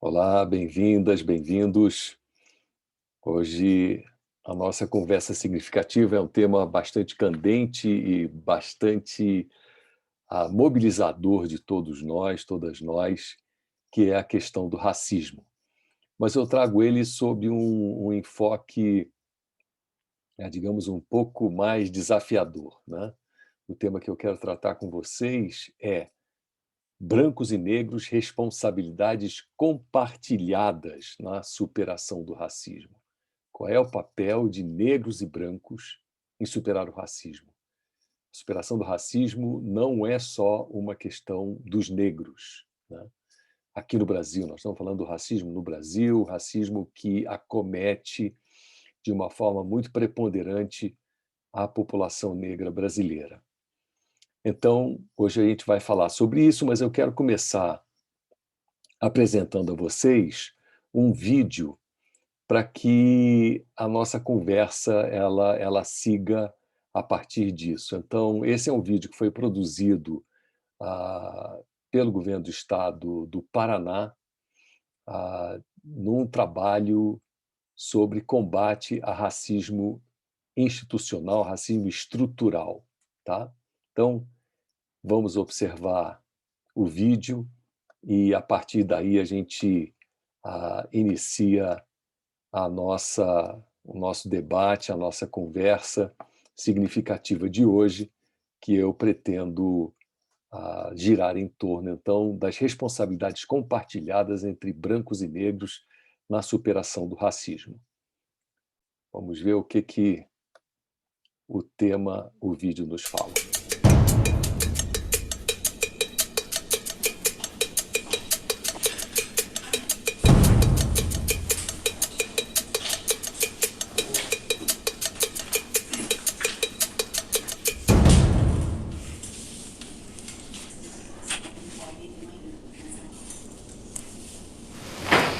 Olá, bem-vindas, bem-vindos. Hoje a nossa conversa significativa é um tema bastante candente e bastante mobilizador de todos nós, todas nós, que é a questão do racismo. Mas eu trago ele sob um enfoque, digamos, um pouco mais desafiador, né? O tema que eu quero tratar com vocês é brancos e negros, responsabilidades compartilhadas na superação do racismo. Qual é o papel de negros e brancos em superar o racismo? A superação do racismo não é só uma questão dos negros, né? Aqui no Brasil, nós estamos falando do racismo no Brasil, racismo que acomete de uma forma muito preponderante a população negra brasileira. Então, hoje a gente vai falar sobre isso, mas eu quero começar apresentando a vocês um vídeo para que a nossa conversa ela siga a partir disso. Então, esse é um vídeo que foi produzido pelo governo do estado do Paraná, num trabalho sobre combate a racismo institucional, racismo estrutural. Tá? Então, vamos observar o vídeo e, a partir daí, a gente inicia o nosso debate, a nossa conversa significativa de hoje, que eu pretendo girar em torno, então, das responsabilidades compartilhadas entre brancos e negros na superação do racismo. Vamos ver o que o vídeo nos fala.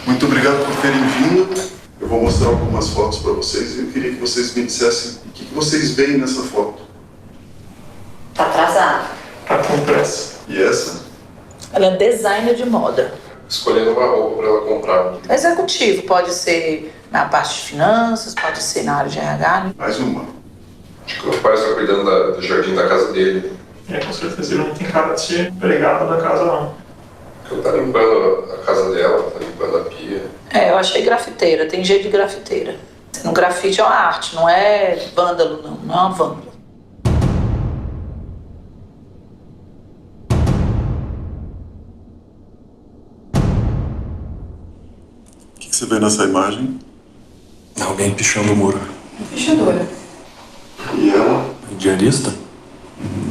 Muito obrigado por terem vindo. Eu vou mostrar algumas fotos para vocês e eu queria que vocês me dissessem o que vocês veem nessa foto. Tá atrasado. Tá com pressa. E essa? Ela é designer de moda. Escolhendo uma roupa para ela comprar. Executivo, pode ser na parte de finanças, pode ser na área de RH. Né? Mais uma. Acho que o pai está cuidando do jardim da casa dele. Com certeza ele não tem cara de ser empregado da casa, não. Ele tá limpando a casa dela, tá limpando a pia. Eu achei grafiteira, tem jeito de grafiteira. Um grafite é uma arte, não é vândalo, não é uma vândalo. O que você vê nessa imagem? Alguém pichando o muro. Pichadora. E ela? Diarista?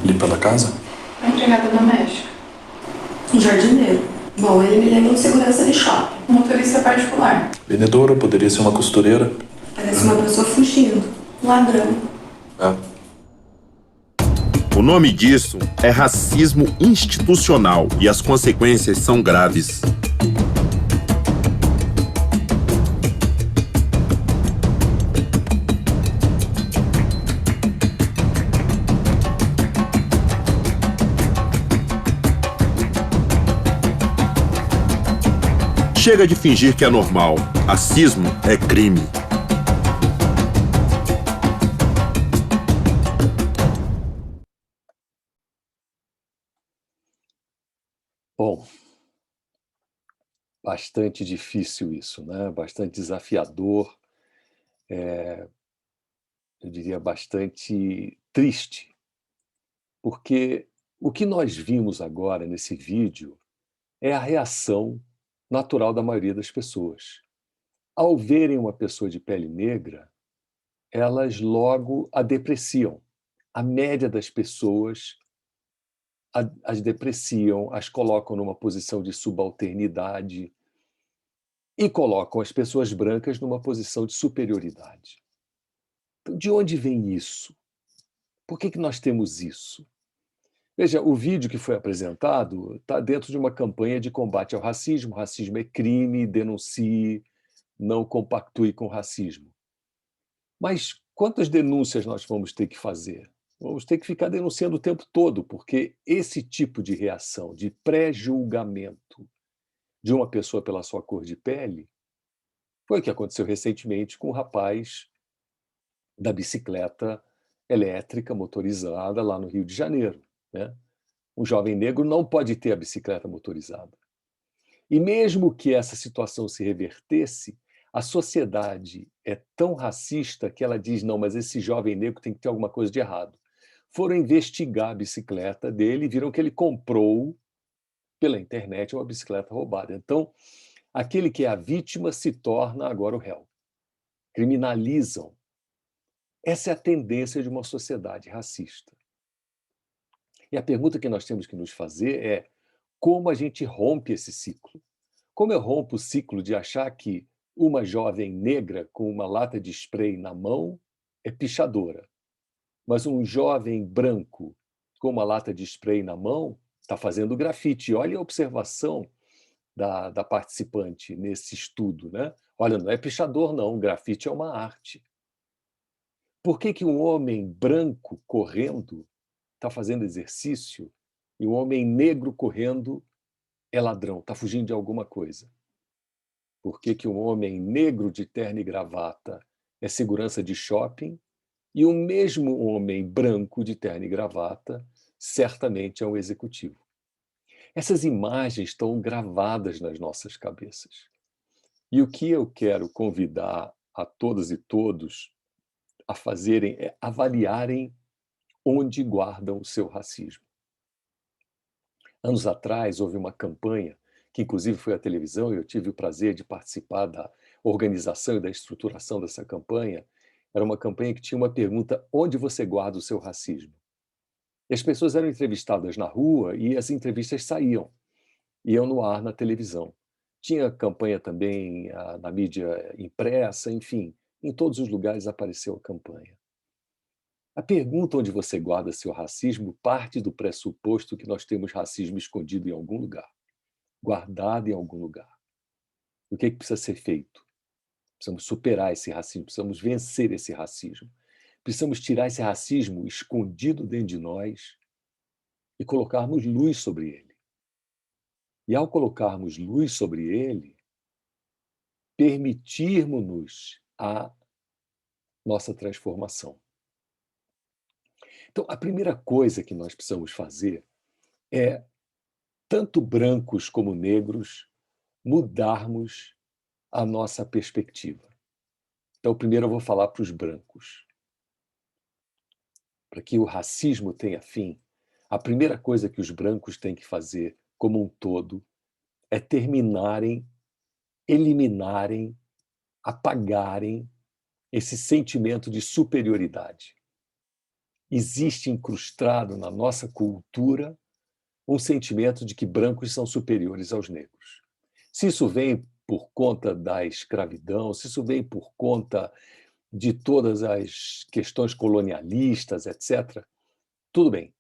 Limpa da casa? A empregada doméstica. Um jardineiro. Bom, ele me lembra um segurança de shopping. Um motorista particular. Vendedora, poderia ser uma costureira. Parece uma pessoa fugindo. Um ladrão. O nome disso é racismo institucional e as consequências são graves. Chega de fingir que é normal. Racismo é crime. Bom, bastante difícil isso, né? Bastante desafiador, eu diria bastante triste, porque o que nós vimos agora nesse vídeo é a reação natural da maioria das pessoas. Ao verem uma pessoa de pele negra, elas logo a depreciam. A média das pessoas as depreciam, as colocam numa posição de subalternidade e colocam as pessoas brancas numa posição de superioridade. Então, de onde vem isso? Por que nós temos isso? Veja, o vídeo que foi apresentado está dentro de uma campanha de combate ao racismo. Racismo é crime, denuncie, não compactue com o racismo. Mas quantas denúncias nós vamos ter que fazer? Vamos ter que ficar denunciando o tempo todo, porque esse tipo de reação, de pré-julgamento, de uma pessoa pela sua cor de pele, foi o que aconteceu recentemente com o rapaz da bicicleta elétrica motorizada lá no Rio de Janeiro, né? Um jovem negro não pode ter a bicicleta motorizada. E mesmo que essa situação se revertesse, a sociedade é tão racista que ela diz, não, mas esse jovem negro tem que ter alguma coisa de errado. Foram investigar a bicicleta dele e viram que ele comprou pela internet uma bicicleta roubada. Então, aquele que é a vítima se torna agora o réu. Criminalizam. Essa é a tendência de uma sociedade racista. E a pergunta que nós temos que nos fazer é como a gente rompe esse ciclo? Como eu rompo o ciclo de achar que uma jovem negra com uma lata de spray na mão é pichadora, mas um jovem branco com uma lata de spray na mão está fazendo grafite? Olha a observação da participante nesse estudo, né? Olha, não é pichador, não, grafite é uma arte. Por que um homem branco correndo está fazendo exercício e um homem negro correndo é ladrão, está fugindo de alguma coisa? Por que um homem negro de terno e gravata é segurança de shopping e o mesmo homem branco de terno e gravata certamente é um executivo? Essas imagens estão gravadas nas nossas cabeças. E o que eu quero convidar a todas e todos a fazerem é avaliarem onde guardam o seu racismo. Anos atrás, houve uma campanha, que inclusive foi à televisão, e eu tive o prazer de participar da organização e da estruturação dessa campanha. Era uma campanha que tinha uma pergunta: onde você guarda o seu racismo? E as pessoas eram entrevistadas na rua e as entrevistas saíam, iam no ar na televisão. Tinha campanha também na mídia impressa, enfim, em todos os lugares apareceu a campanha. A pergunta onde você guarda seu racismo parte do pressuposto que nós temos racismo escondido em algum lugar, guardado em algum lugar. O que precisa ser feito? Precisamos superar esse racismo, precisamos vencer esse racismo. Precisamos tirar esse racismo escondido dentro de nós e colocarmos luz sobre ele. E ao colocarmos luz sobre ele, permitirmos-nos a nossa transformação. Então, a primeira coisa que nós precisamos fazer é, tanto brancos como negros, mudarmos a nossa perspectiva. Então, primeiro eu vou falar para os brancos. Para que o racismo tenha fim, a primeira coisa que os brancos têm que fazer, como um todo, é terminarem, eliminarem, apagarem esse sentimento de superioridade. Existe incrustado na nossa cultura um sentimento de que brancos são superiores aos negros. Se isso vem por conta da escravidão, se isso vem por conta de todas as questões colonialistas, etc., tudo bem.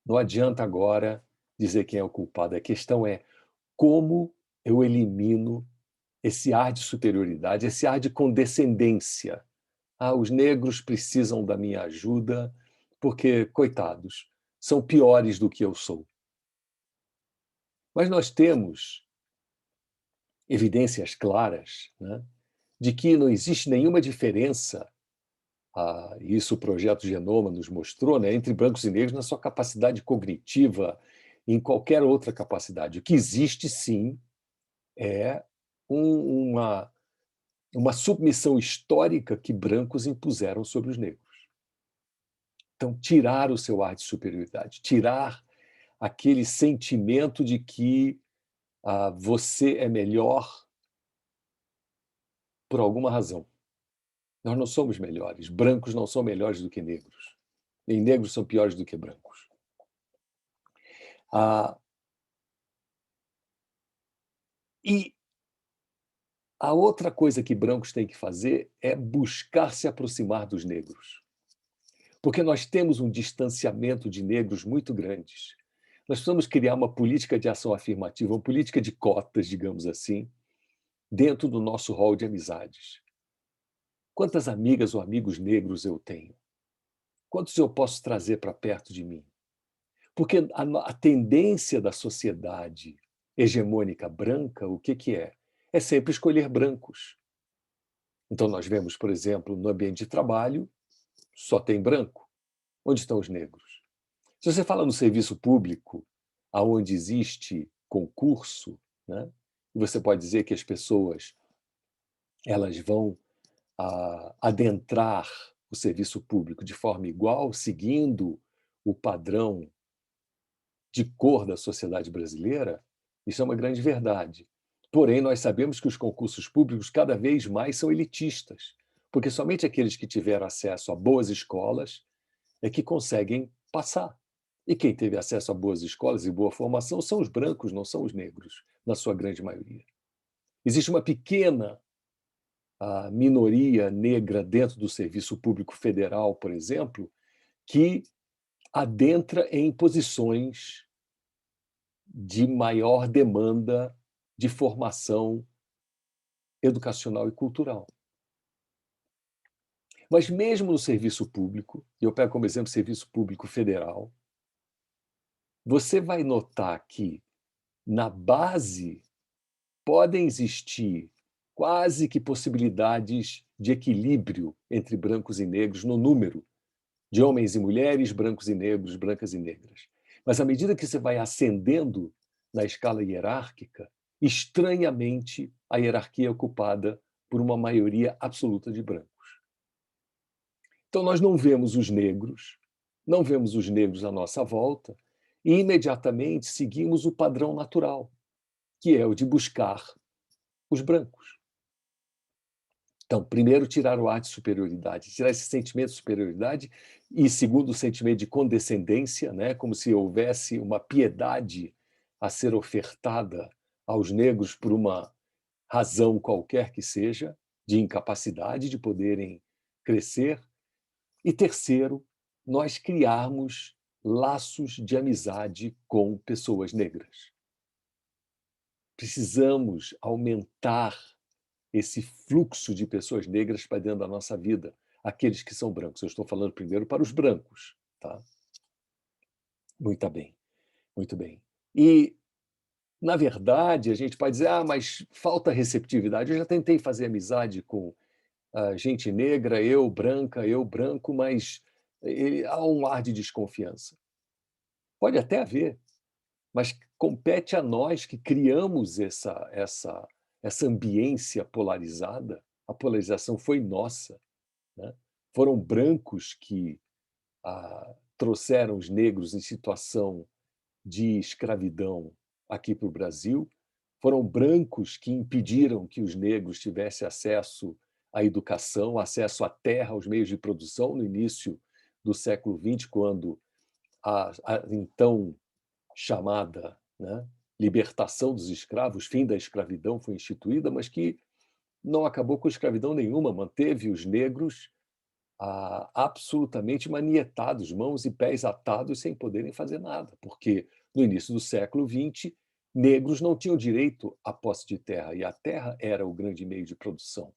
Não adianta agora dizer quem é o culpado. A questão é como eu elimino esse ar de superioridade, esse ar de condescendência. Os negros precisam da minha ajuda porque, coitados, são piores do que eu sou. Mas nós temos evidências claras, né, de que não existe nenhuma diferença, isso o Projeto Genoma nos mostrou, né, entre brancos e negros na sua capacidade cognitiva, em qualquer outra capacidade. O que existe, sim, é uma submissão histórica que brancos impuseram sobre os negros. Então, tirar o seu ar de superioridade, tirar aquele sentimento de que você é melhor por alguma razão. Nós não somos melhores. Brancos não são melhores do que negros. Nem negros são piores do que brancos. E a outra coisa que brancos têm que fazer é buscar se aproximar dos negros. Porque nós temos um distanciamento de negros muito grandes. Nós precisamos criar uma política de ação afirmativa, uma política de cotas, digamos assim, dentro do nosso rol de amizades. Quantas amigas ou amigos negros eu tenho? Quantos eu posso trazer para perto de mim? Porque a tendência da sociedade hegemônica branca, o que é? É sempre escolher brancos. Então nós vemos, por exemplo, no ambiente de trabalho, só tem branco. Onde estão os negros? Se você fala no serviço público, aonde existe concurso, né, e você pode dizer que as pessoas elas vão adentrar o serviço público de forma igual, seguindo o padrão de cor da sociedade brasileira, isso é uma grande verdade. Porém, nós sabemos que os concursos públicos cada vez mais são elitistas, porque somente aqueles que tiveram acesso a boas escolas é que conseguem passar. E quem teve acesso a boas escolas e boa formação são os brancos, não são os negros, na sua grande maioria. Existe uma pequena minoria negra dentro do serviço público federal, por exemplo, que adentra em posições de maior demanda de formação educacional e cultural. Mas mesmo no serviço público, e eu pego como exemplo o serviço público federal, você vai notar que na base podem existir quase que possibilidades de equilíbrio entre brancos e negros no número de homens e mulheres, brancos e negros, brancas e negras. Mas à medida que você vai ascendendo na escala hierárquica, estranhamente a hierarquia é ocupada por uma maioria absoluta de brancos. Então nós não vemos os negros à nossa volta e imediatamente seguimos o padrão natural, que é o de buscar os brancos. Então, primeiro, tirar o ar de superioridade, tirar esse sentimento de superioridade e, segundo, o sentimento de condescendência, né, como se houvesse uma piedade a ser ofertada aos negros por uma razão qualquer que seja, de incapacidade de poderem crescer. E, terceiro, nós criarmos laços de amizade com pessoas negras. Precisamos aumentar esse fluxo de pessoas negras para dentro da nossa vida, aqueles que são brancos. Eu estou falando primeiro para os brancos. Tá? Muito bem, muito bem. E, na verdade, a gente pode dizer, mas falta receptividade. Eu já tentei fazer amizade com gente negra, eu branca, eu branco, mas há um ar de desconfiança. Pode até haver, mas compete a nós que criamos essa ambiência polarizada. A polarização foi nossa. Né? Foram brancos que trouxeram os negros em situação de escravidão aqui para o Brasil. Foram brancos que impediram que os negros tivessem acesso à educação, acesso à terra, aos meios de produção, no início do século XX, quando a então chamada, né, libertação dos escravos, fim da escravidão foi instituída, mas que não acabou com escravidão nenhuma, manteve os negros absolutamente manietados, mãos e pés atados, sem poderem fazer nada, porque no início do século XX, negros não tinham direito à posse de terra, e a terra era o grande meio de produção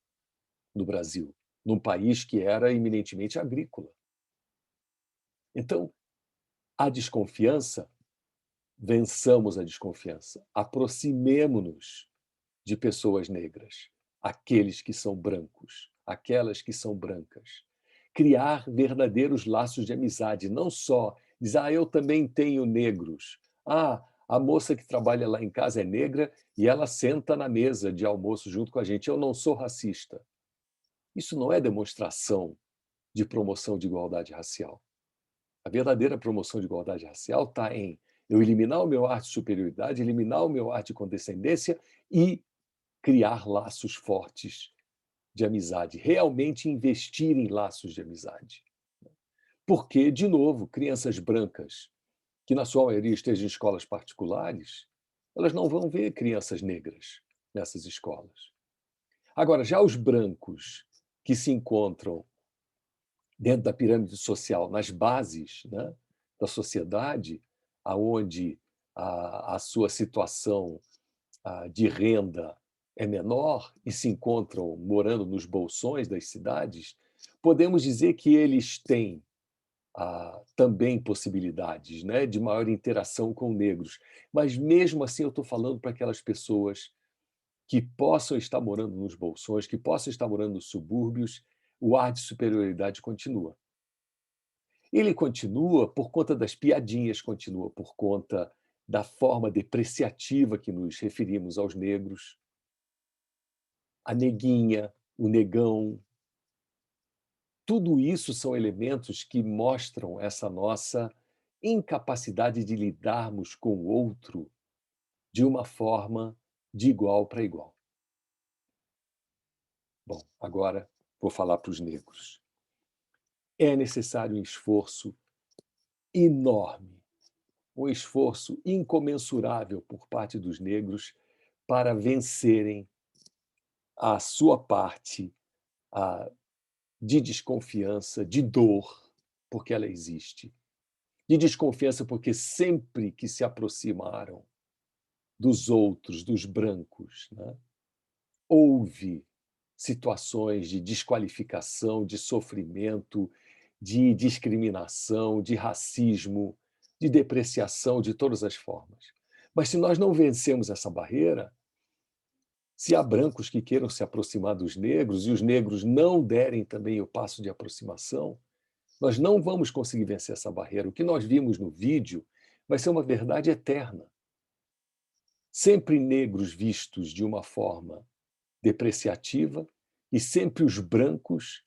no Brasil, num país que era eminentemente agrícola. Então, a desconfiança, vençamos a desconfiança, aproximemo-nos de pessoas negras, aqueles que são brancos, aquelas que são brancas. Criar verdadeiros laços de amizade, não só dizer, eu também tenho negros. A moça que trabalha lá em casa é negra e ela senta na mesa de almoço junto com a gente. Eu não sou racista. Isso não é demonstração de promoção de igualdade racial. A verdadeira promoção de igualdade racial está em eu eliminar o meu ar de superioridade, eliminar o meu ar de condescendência e criar laços fortes de amizade, realmente investir em laços de amizade. Porque, de novo, crianças brancas, que na sua maioria estejam em escolas particulares, elas não vão ver crianças negras nessas escolas. Agora, já os brancos que se encontram dentro da pirâmide social, nas bases, né, da sociedade, onde a sua situação de renda é menor e se encontram morando nos bolsões das cidades, podemos dizer que eles têm também possibilidades, né, de maior interação com negros. Mas, mesmo assim, eu estou falando para aquelas pessoas que possam estar morando nos bolsões, que possam estar morando nos subúrbios, o ar de superioridade continua. Ele continua por conta das piadinhas, continua por conta da forma depreciativa que nos referimos aos negros, a neguinha, o negão. Tudo isso são elementos que mostram essa nossa incapacidade de lidarmos com o outro de uma forma de igual para igual. Bom, agora vou falar para os negros. É necessário um esforço enorme, um esforço incomensurável por parte dos negros para vencerem a sua parte de desconfiança, de dor, porque ela existe. De desconfiança porque sempre que se aproximaram dos outros, dos brancos, né, houve situações de desqualificação, de sofrimento, de discriminação, de racismo, de depreciação de todas as formas. Mas se nós não vencemos essa barreira, se há brancos que queiram se aproximar dos negros e os negros não derem também o passo de aproximação, nós não vamos conseguir vencer essa barreira. O que nós vimos no vídeo vai ser uma verdade eterna. Sempre negros vistos de uma forma depreciativa e sempre os brancos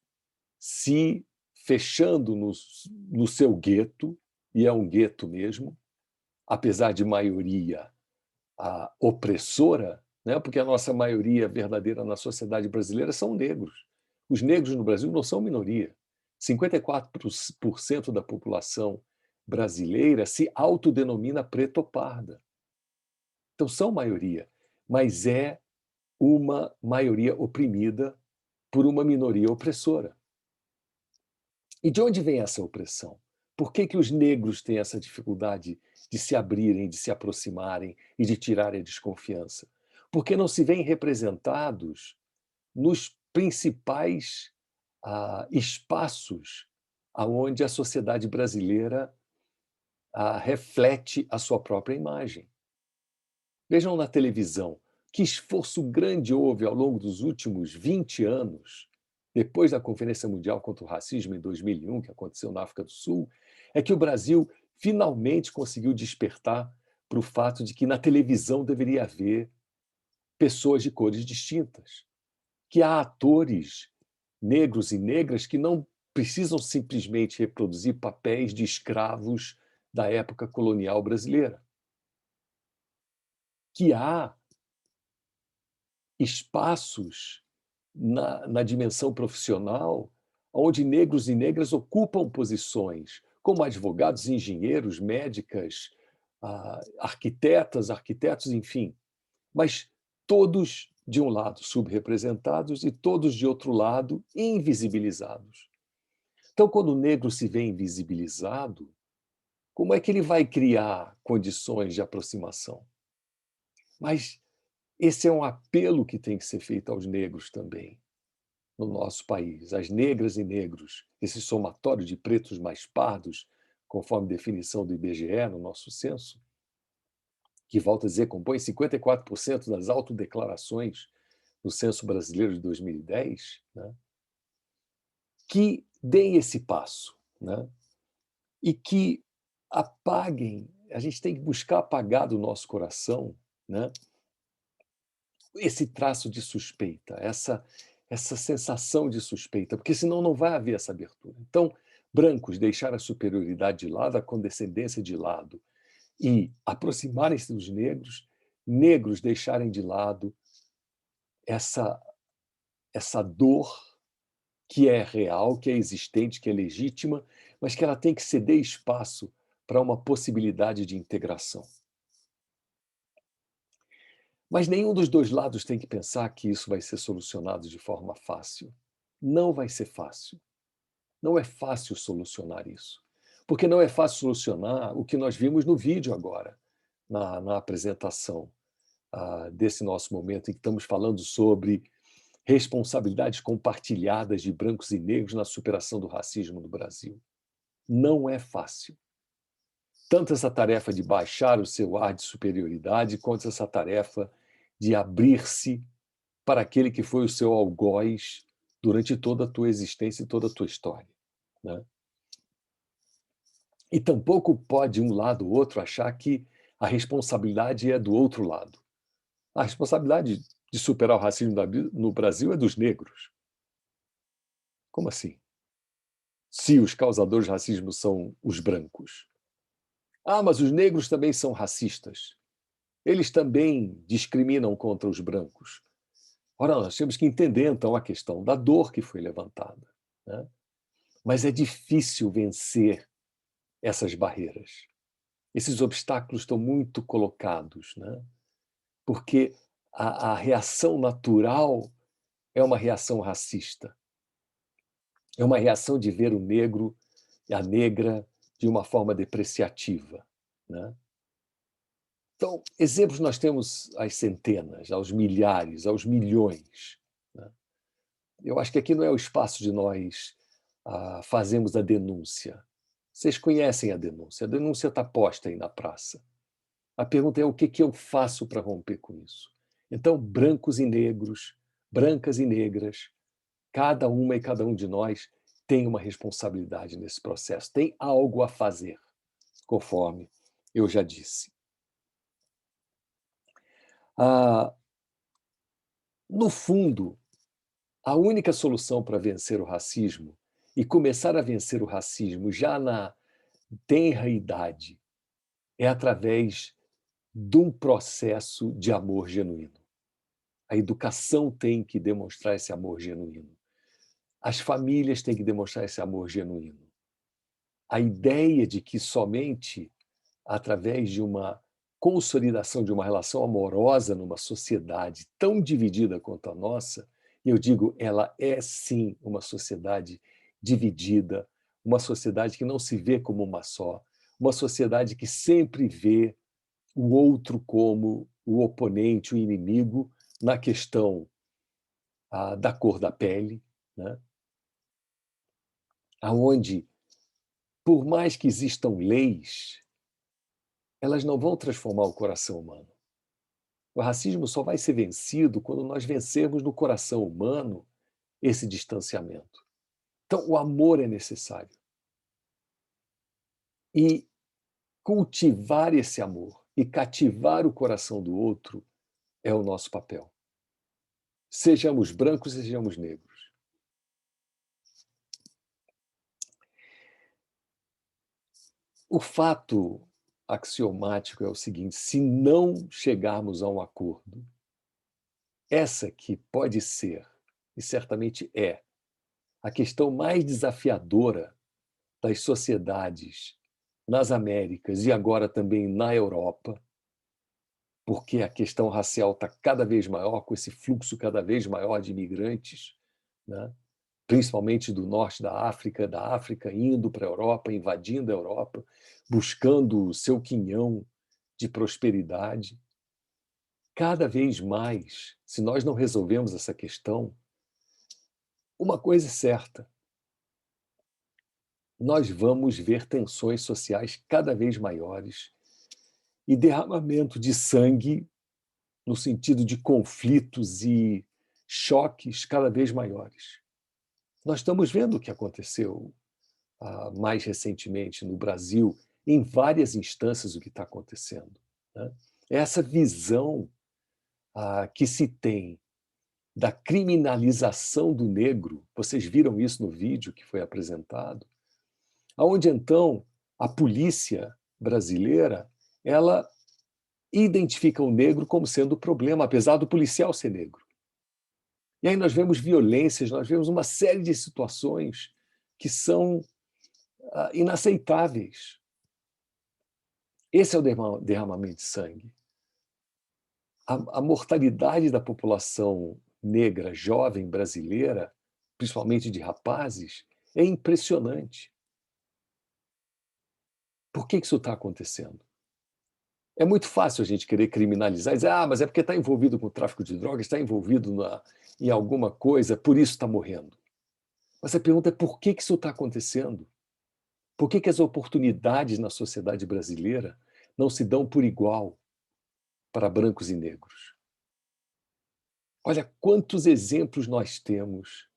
se fechando no seu gueto, e é um gueto mesmo, apesar de maioria opressora, né? Porque a nossa maioria verdadeira na sociedade brasileira são negros. Os negros no Brasil não são minoria. 54% da população brasileira se autodenomina preta ou parda. Então são maioria, mas é uma maioria oprimida por uma minoria opressora. E de onde vem essa opressão? Por que os negros têm essa dificuldade de se abrirem, de se aproximarem e de tirarem a desconfiança? Porque não se veem representados nos principais espaços onde a sociedade brasileira reflete a sua própria imagem. Vejam na televisão, que esforço grande houve ao longo dos últimos 20 anos, depois da Conferência Mundial contra o Racismo em 2001, que aconteceu na África do Sul, é que o Brasil finalmente conseguiu despertar para o fato de que na televisão deveria haver pessoas de cores distintas, que há atores negros e negras que não precisam simplesmente reproduzir papéis de escravos da época colonial brasileira, que há espaços na dimensão profissional onde negros e negras ocupam posições como advogados, engenheiros, médicas, arquitetos, enfim, mas todos de um lado subrepresentados e todos de outro lado invisibilizados. Então, quando o negro se vê invisibilizado, como é que ele vai criar condições de aproximação? Mas esse é um apelo que tem que ser feito aos negros também, no nosso país. As negras e negros, esse somatório de pretos mais pardos, conforme definição do IBGE no nosso censo, que, volto a dizer, compõe 54% das autodeclarações no censo brasileiro de 2010, né? Que deem esse passo, né? E que apaguem, a gente tem que buscar apagar do nosso coração, né, esse traço de suspeita, essa sensação de suspeita, porque senão não vai haver essa abertura. Então, brancos deixar a superioridade de lado, a condescendência de lado, e aproximarem-se dos negros, negros deixarem de lado essa dor que é real, que é existente, que é legítima, mas que ela tem que ceder espaço para uma possibilidade de integração. Mas nenhum dos dois lados tem que pensar que isso vai ser solucionado de forma fácil. Não vai ser fácil. Não é fácil solucionar isso. Porque não é fácil solucionar o que nós vimos no vídeo agora, na apresentação desse nosso momento, em que estamos falando sobre responsabilidades compartilhadas de brancos e negros na superação do racismo no Brasil. não é fácil. Tanto essa tarefa de baixar o seu ar de superioridade, quanto essa tarefa de abrir-se para aquele que foi o seu algoz durante toda a tua existência e toda a tua história, né? E tampouco pode um lado ou outro achar que a responsabilidade é do outro lado. A responsabilidade de superar o racismo no Brasil é dos negros. Como assim? Se os causadores de racismo são os brancos. Ah, mas os negros também são racistas. Eles também discriminam contra os brancos. Ora, nós temos que entender, então, a questão da dor que foi levantada, né? Mas é difícil vencer essas barreiras. Esses obstáculos estão muito colocados, né? Porque a reação natural é uma reação racista. É uma reação de ver o negro e a negra de uma forma depreciativa, né? Então, exemplos nós temos às centenas, aos milhares, aos milhões, né? Eu acho que aqui não é o espaço de nós fazermos a denúncia. Vocês conhecem a denúncia está posta aí na praça. A pergunta é o que eu faço para romper com isso? Então, brancos e negros, brancas e negras, cada uma e cada um de nós tem uma responsabilidade nesse processo, tem algo a fazer, conforme eu já disse. No fundo, a única solução para vencer o racismo e começar a vencer o racismo já na tenra idade é através de um processo de amor genuíno. A educação tem que demonstrar esse amor genuíno. As famílias têm que demonstrar esse amor genuíno. A ideia de que somente através de uma consolidação de uma relação amorosa numa sociedade tão dividida quanto a nossa, e eu digo, ela é sim uma sociedade dividida, uma sociedade que não se vê como uma só, uma sociedade que sempre vê o outro como o oponente, o inimigo, na questão da cor da pele, né? Onde, por mais que existam leis, elas não vão transformar o coração humano. O racismo só vai ser vencido quando nós vencermos no coração humano esse distanciamento. Então, o amor é necessário. E cultivar esse amor e cativar o coração do outro é o nosso papel. Sejamos brancos, sejamos negros. O fato axiomático é o seguinte: se não chegarmos a um acordo, essa que pode ser, e certamente é, a questão mais desafiadora das sociedades nas Américas e agora também na Europa, porque a questão racial está cada vez maior, com esse fluxo cada vez maior de imigrantes, né? Principalmente do norte da África indo para a Europa, invadindo a Europa, buscando o seu quinhão de prosperidade. Cada vez mais, se nós não resolvemos essa questão, uma coisa é certa: nós vamos ver tensões sociais cada vez maiores e derramamento de sangue no sentido de conflitos e choques cada vez maiores. Nós estamos vendo o que aconteceu mais recentemente no Brasil, em várias instâncias o que está acontecendo, né? Essa visão que se tem da criminalização do negro, vocês viram isso no vídeo que foi apresentado, onde então a polícia brasileira ela identifica o negro como sendo o problema, apesar do policial ser negro. E aí nós vemos violências, nós vemos uma série de situações que são inaceitáveis. Esse é o derramamento de sangue. A mortalidade da população negra jovem brasileira, principalmente de rapazes, é impressionante. Por que isso está acontecendo? É muito fácil a gente querer criminalizar e dizer, mas é porque está envolvido com o tráfico de drogas, está envolvido em alguma coisa, por isso está morrendo. Mas a pergunta é por que isso está acontecendo? Por que que as oportunidades na sociedade brasileira não se dão por igual para brancos e negros? Olha quantos exemplos nós temos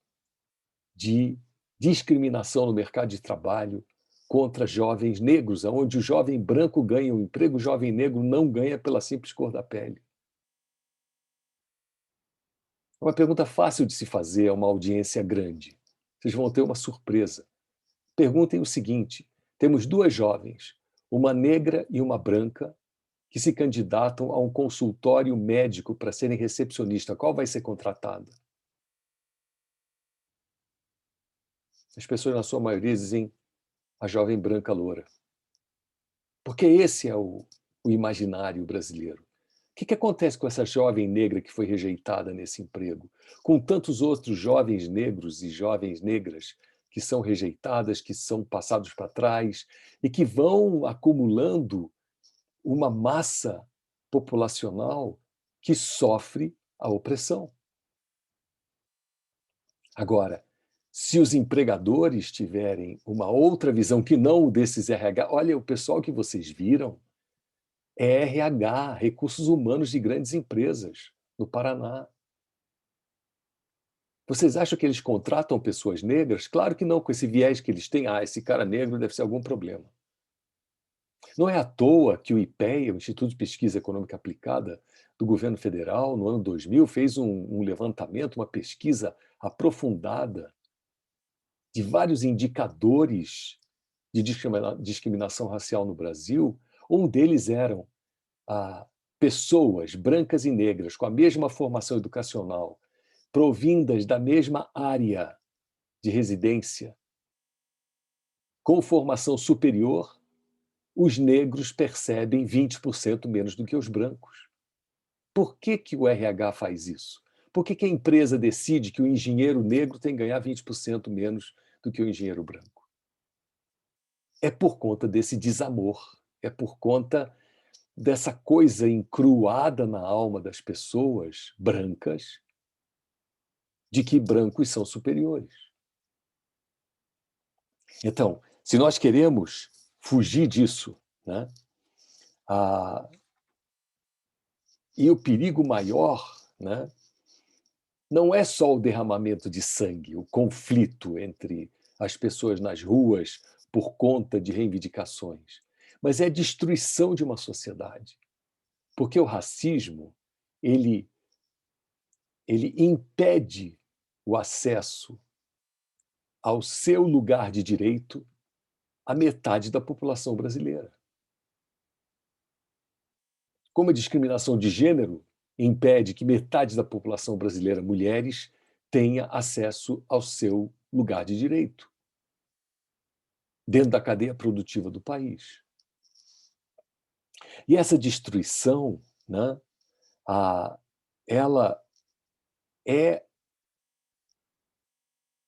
de discriminação no mercado de trabalho contra jovens negros, onde o jovem branco ganha um emprego, o jovem negro não ganha pela simples cor da pele. É uma pergunta fácil de se fazer a uma audiência grande. Vocês vão ter uma surpresa. Perguntem o seguinte: temos duas jovens, uma negra e uma branca, que se candidatam a um consultório médico para serem recepcionista. Qual vai ser contratada? As pessoas, na sua maioria, dizem a jovem branca loura. Porque esse é o imaginário brasileiro. O que acontece com essa jovem negra que foi rejeitada nesse emprego? Com tantos outros jovens negros e jovens negras que são rejeitadas, que são passados para trás e que vão acumulando uma massa populacional que sofre a opressão. Agora, se os empregadores tiverem uma outra visão que não o desses RH, olha, o pessoal que vocês viram é RH, recursos humanos de grandes empresas no Paraná. Vocês acham que eles contratam pessoas negras? Claro que não, com esse viés que eles têm. Esse cara negro deve ser algum problema. Não é à toa que o IPEA, o Instituto de Pesquisa Econômica Aplicada do governo federal, no ano 2000, fez um levantamento, uma pesquisa aprofundada de vários indicadores de discriminação racial no Brasil. Um deles eram pessoas brancas e negras com a mesma formação educacional, provindas da mesma área de residência, com formação superior, os negros percebem 20% menos do que os brancos. Por que que o RH faz isso? Por que que a empresa decide que o engenheiro negro tem que ganhar 20% menos do que o engenheiro branco? É por conta desse desamor, é por conta dessa coisa encruada na alma das pessoas brancas de que brancos são superiores. Então, se nós queremos fugir disso, né? E o perigo maior, né? Não é só o derramamento de sangue, o conflito entre as pessoas nas ruas por conta de reivindicações, mas é a destruição de uma sociedade. Porque o racismo, ele impede o acesso ao seu lugar de direito a metade da população brasileira. Como a discriminação de gênero impede que metade da população brasileira, mulheres, tenha acesso ao seu lugar de direito dentro da cadeia produtiva do país. E essa destruição, né, ela é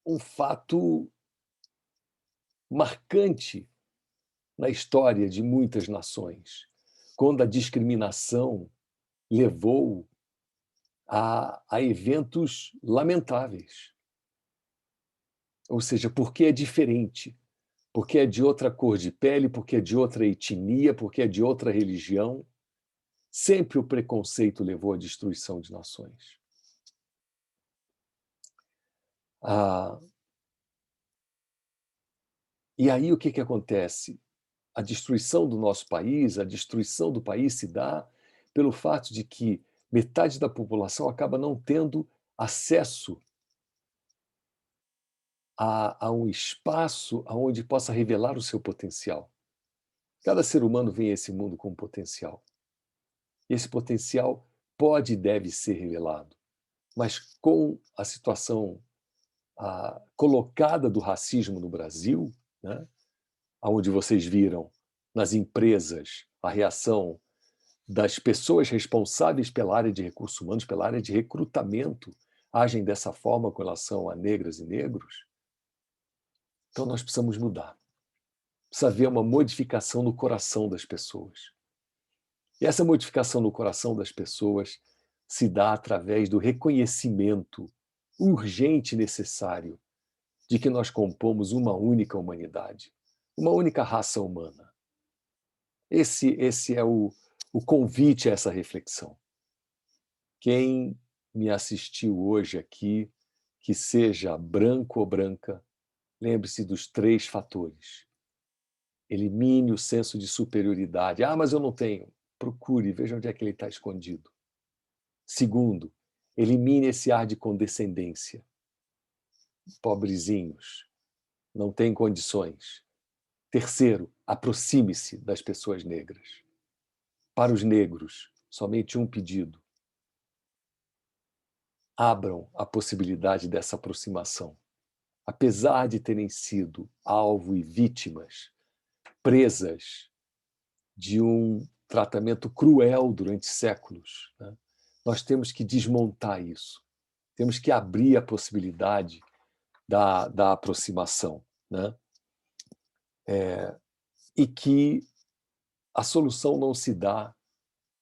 um fato marcante na história de muitas nações, quando a discriminação levou a eventos lamentáveis. Ou seja, porque é diferente, porque é de outra cor de pele, porque é de outra etnia, porque é de outra religião, sempre o preconceito levou à destruição de nações. E aí o que acontece? A destruição do nosso país, a destruição do país se dá pelo fato de que metade da população acaba não tendo acesso a um espaço onde possa revelar o seu potencial. Cada ser humano vem a esse mundo com um potencial. E esse potencial pode e deve ser revelado. Mas com a situação colocada do racismo no Brasil, né, onde vocês viram nas empresas a reação das pessoas responsáveis pela área de recursos humanos, pela área de recrutamento, agem dessa forma com relação a negras e negros, então nós precisamos mudar. Precisa haver uma modificação no coração das pessoas. E essa modificação no coração das pessoas se dá através do reconhecimento urgente e necessário de que nós compomos uma única humanidade, uma única raça humana. Esse é o convite a essa reflexão. Quem me assistiu hoje aqui, que seja branco ou branca, lembre-se dos 3 fatores. Elimine o senso de superioridade. Ah, mas eu não tenho. Procure, veja onde é que ele está escondido. Segundo, elimine esse ar de condescendência. Pobrezinhos, não têm condições. Terceiro, aproxime-se das pessoas negras. Para os negros, somente um pedido. Abram a possibilidade dessa aproximação. Apesar de terem sido alvo e vítimas, presas de um tratamento cruel durante séculos, né? Nós temos que desmontar isso. Temos que abrir a possibilidade da aproximação, né? E que a solução não se dá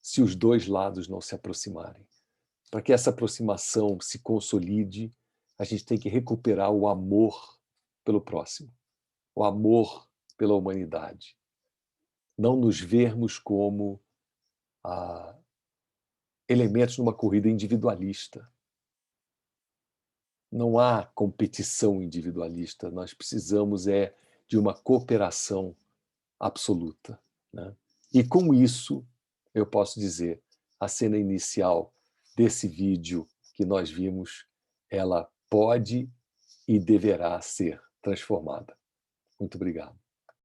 se os 2 lados não se aproximarem. Para que essa aproximação se consolide, a gente tem que recuperar o amor pelo próximo, o amor pela humanidade. Não nos vermos como elementos numa corrida individualista. Não há competição individualista, nós precisamos de uma cooperação absoluta, né? E com isso, eu posso dizer, a cena inicial desse vídeo que nós vimos, ela pode e deverá ser transformada. Muito obrigado.